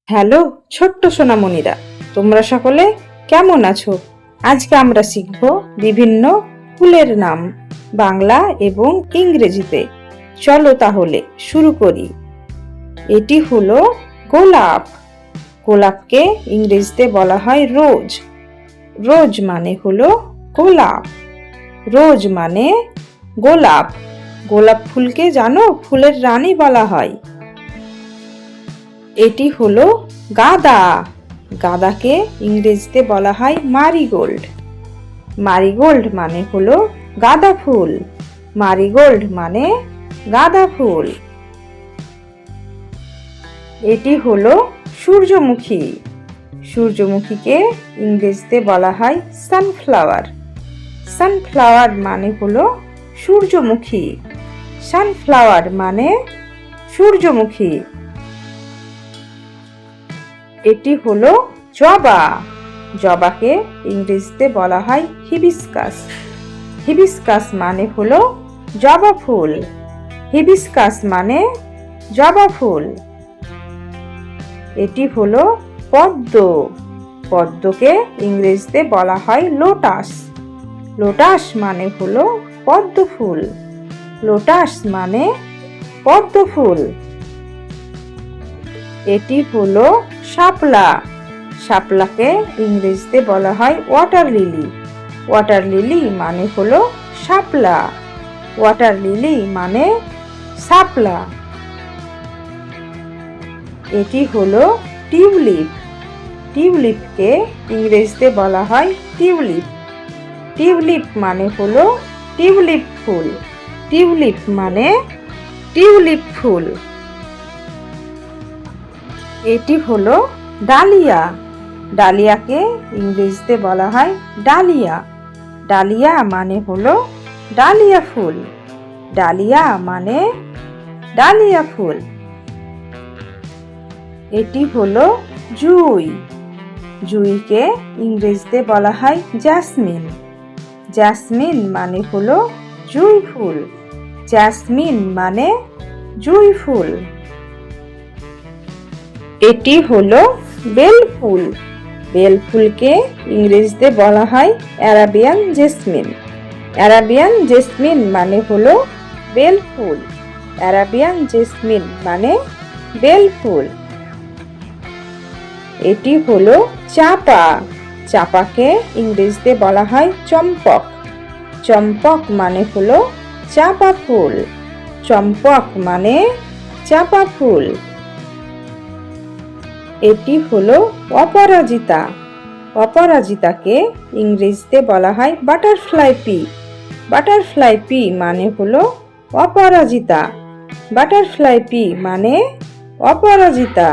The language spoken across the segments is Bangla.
হ্যালো ছোট্ট সোনামণিরা, তোমরা সকলে কেমন আছো? আজকে আমরা শিখব বিভিন্ন ফুলের নাম বাংলা এবং ইংরেজিতে। চলো তাহলে শুরু করি। এটি হলো গোলাপ। গোলাপকে ইংরেজিতে বলা হয় রোজ। রোজ মানে হলো গোলাপ। রোজ মানে গোলাপ। গোলাপ ফুলকে জানো ফুলের রানী বলা হয়। এটি হলো গাঁদা। গাঁদাকে ইংরেজিতে বলা হয় মারিগোল্ড। মারিগোল্ড মানে হলো গাঁদা ফুল। মারিগোল্ড মানে গাঁদা ফুল। এটি হলো সূর্যমুখী। সূর্যমুখীকে ইংরেজিতে বলা হয় সানফ্লাওয়ার। সানফ্লাওয়ার মানে হলো সূর্যমুখী। সানফ্লাওয়ার মানে সূর্যমুখী। এটি হলো জবা। জবাকে ইংরেজিতে বলা হয় হিবিস্কাস। হিবিস্কাস মানে হলো জবা ফুল। হিবিস্কাস মানে জবা ফুল। এটি হলো পদ্ম। পদ্মকে ইংরেজিতে বলা হয় লোটাস। লোটাস মানে হলো পদ্ম ফুল। লোটাস মানে পদ্ম ফুল। এটি হলো শাপলা। শাপলাকে ইংরেজিতে বলা হয় ওয়াটার লিলি। ওয়াটার লিলি মানে হলো শাপলা। ওয়াটার লিলি মানে শাপলা। এটি হলো টিউলিপ। টিউলিপকে ইংরেজিতে বলা হয় টিউলিপ। টিউলিপ মানে হলো টিউলিপ ফুল। টিউলিপ মানে টিউলিপ ফুল। এটি হলো ডালিয়া। ডালিয়াকে ইংরেজিতে বলা হয় ডালিয়া। ডালিয়া মানে হলো ডালিয়া ফুল। ডালিয়া মানে ডালিয়া ফুল। এটি হলো জুঁই। জুঁইকে ইংরেজিতে বলা হয় জ্যাসমিন। জ্যাসমিন মানে হলো জুঁই ফুল। জ্যাসমিন মানে জুঁই ফুল। এটি হলো বেল ফুল। বেল ফুলকে ইংরেজিতে বলা হয় অ্যারাবিয়ান জেসমিন। অ্যারাবিয়ান জেসমিন মানে হলো বেল ফুল। অ্যারাবিয়ান জেসমিন মানে বেল ফুল। এটি হলো চাপা। চাপাকে ইংরেজিতে বলা হয় চম্পক। চম্পক মানে হলো চাপা ফুল। চম্পক মানে চাপা ফুল। এটি হলো অপরাজিতা। অপরাজিতাকে ইংরেজিতে বলা হয় বাটারফ্লাই পি। বাটারফ্লাই পি মানে হলো অপরাজিতা। বাটারফ্লাই পি মানে অপরাজিতা।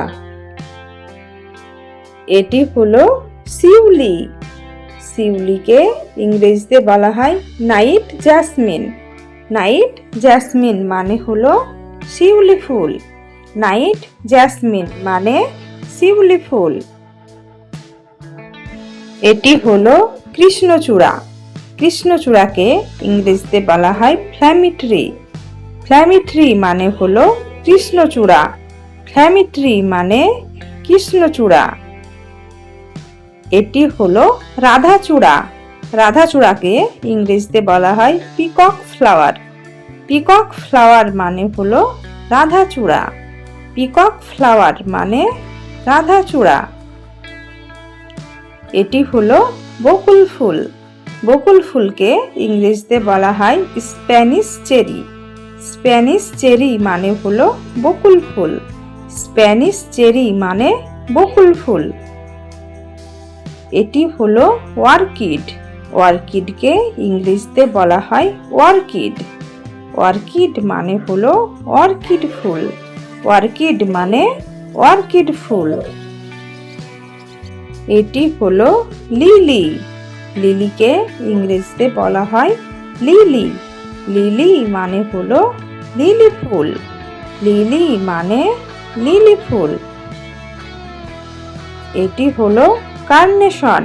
এটি হলো শিউলি। শিউলিকে ইংরেজিতে বলা হয় নাইট জ্যাসমিন। নাইট জ্যাসমিন মানে হলো শিউলি ফুল। নাইট জ্যাসমিন মানে শিউলি ফুল। এটি হলো কৃষ্ণচূড়া। কৃষ্ণচূড়াকে ইংরেজিতে বলা হয় ফ্ল্যামিট্রি। ফ্ল্যামিট্রি মানে হলো কৃষ্ণচূড়া। ফ্ল্যামিট্রি মানে কৃষ্ণচূড়া। এটি হলো রাধাচূড়া। রাধাচূড়াকে ইংরেজিতে বলা হয় পিকক ফ্লাওয়ার। পিকক ফ্লাওয়ার মানে হলো রাধাচূড়া। পিকক ফ্লাওয়ার মানে রাধাচূড়া। এটি হলো বকুল ফুল। বকুল ফুলকে ইংরেজিতে বলা হয় স্প্যানিশ চেরি। স্প্যানিশ চেরি মানে হলো বকুল ফুল। স্প্যানিশ চেরি মানে বকুল ফুল। এটি হলো অর্কিড। অর্কিডকে ইংরেজিতে বলা হয় অর্কিড। অর্কিড মানে হলো অর্কিড ফুল। অর্কিড মানে অর্কিড ফুল। এটি হলো লিলি। লিলিকে ইংরেজিতে বলা হয় লিলি। লিলি মানে হলো লিলি ফুল। লিলি মানে লিলি ফুল। এটি হলো কার্নেশন।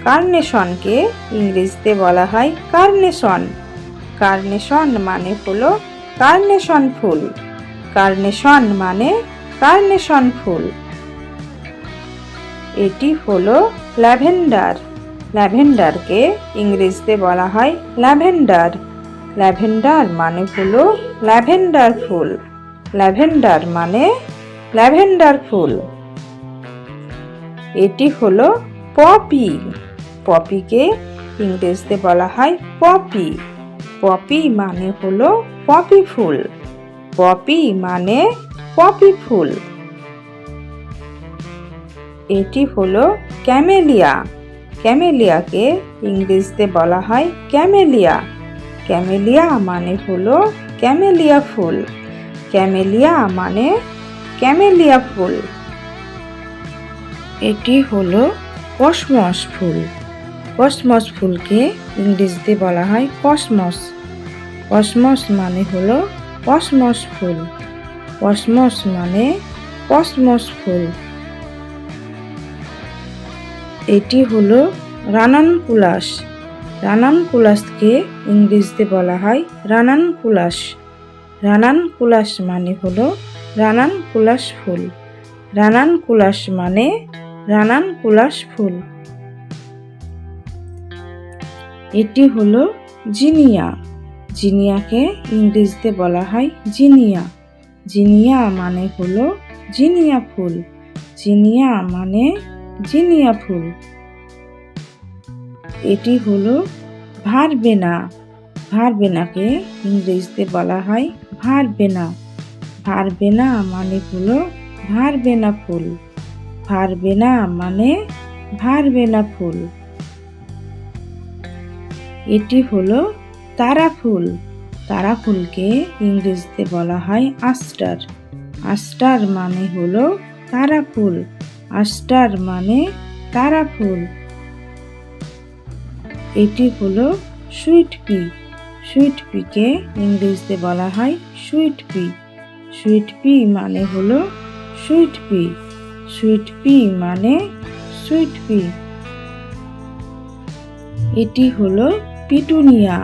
কার্নেশনকে ইংরেজিতে বলা হয় কার্নেশন। কার্নেশন মানে হলো কার্নেশন ফুল। কার্নেশন মানে কার্নেশন ফুল। এটি হলো ল্যাভেন্ডার। ল্যাভেন্ডারকে ইংরেজিতে বলা হয় ল্যাভেন্ডার। ল্যাভেন্ডার মানে হলো ল্যাভেন্ডার ফুল। ল্যাভেন্ডার মানে ল্যাভেন্ডার ফুল। এটি হলো পপি। পপিকে ইংরেজিতে বলা হয় পপি। পপি মানে হলো পপি ফুল। পপি মানে পপি ফুল। এটি হলো ক্যামেলিয়া। ক্যামেলিয়াকে ইংরেজিতে বলা হয় ক্যামেলিয়া। ক্যামেলিয়া মানে হলো ক্যামেলিয়া ফুল। ক্যামেলিয়া মানে ক্যামেলিয়া ফুল। এটি হলো কসমস ফুল। কসমস ফুলকে ইংরেজিতে বলা হয় কসমস। কসমস মানে হলো কসমস ফুল। কসমস মানে কসমস ফুল। এটি হলো রানানকুলাস। রানানকুলাসকে ইংরেজিতে বলা হয় রানানকুলাস। রানানকুলাস মানে হলো রানানকুলাস ফুল। রানানকুলাস মানে রানানকুলাস ফুল। এটি হলো জিনিয়া। জিনিয়াকে ইংরেজিতে বলা হয় জিনিয়া। জিনিয়া মানে হলো জিনিয়া ফুল। জিনিয়া মানে জিনিয়া ফুল। এটি হলো ভারবেনা। ভারবেনাকে ইংরেজিতে বলা হয় ভারবেনা। ভারবেনা মানে হলো ভারবেনা ফুল। ভারবেনা মানে ভারবেনা ফুল। এটি হলো তারা ফুল। তারা ফুলকে ইংরেজিতে বলা হয় আস্টার। আস্টার মানে হলো তারা ফুল। আস্টার মানে তারা ফুল। এটি হলো সুইট পি। সুইট পিকে ইংরেজিতে বলা হয় সুইট পি। সুইট পি মানে হলো সুইট পি। সুইট পি মানে সুইট পি। এটি হলো পিটুনিয়া।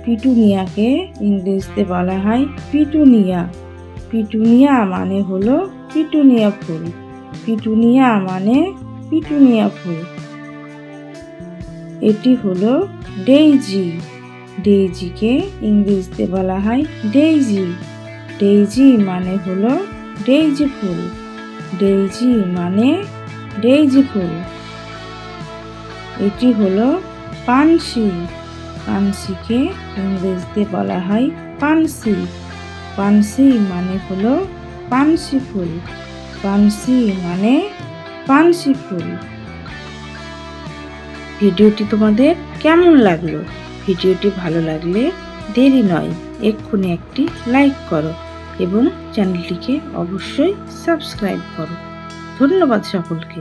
পিটুনিয়াকে ইংরেজিতে বলা হয় পিটুনিয়া। পিটুনিয়া মানে হলো পিটুনিয়া ফুল। পিটুনিয়া মানে পিটুনিয়া ফুল। এটি হলো ডেইজি। ডেইজিকে ইংরেজিতে বলা হয় ডেইজি। ডেইজি মানে হলো ডেইজি ফুল। ডেইজি মানে ডেইজি ফুল। এটি হলো পানসি। পানসিকে ইংরেজিতে বলা হয় পানসি। পানসি মানে হলো পানসি ফুল। পানসি মানে পানসি ফুল। ভিডিওটি তোমাদের কেমন লাগলো? ভিডিওটি ভালো লাগলে দেরি নয়, এক্ষুনি একটি লাইক করো এবং চ্যানেলটিকে অবশ্যই সাবস্ক্রাইব করো। ধন্যবাদ সকলকে।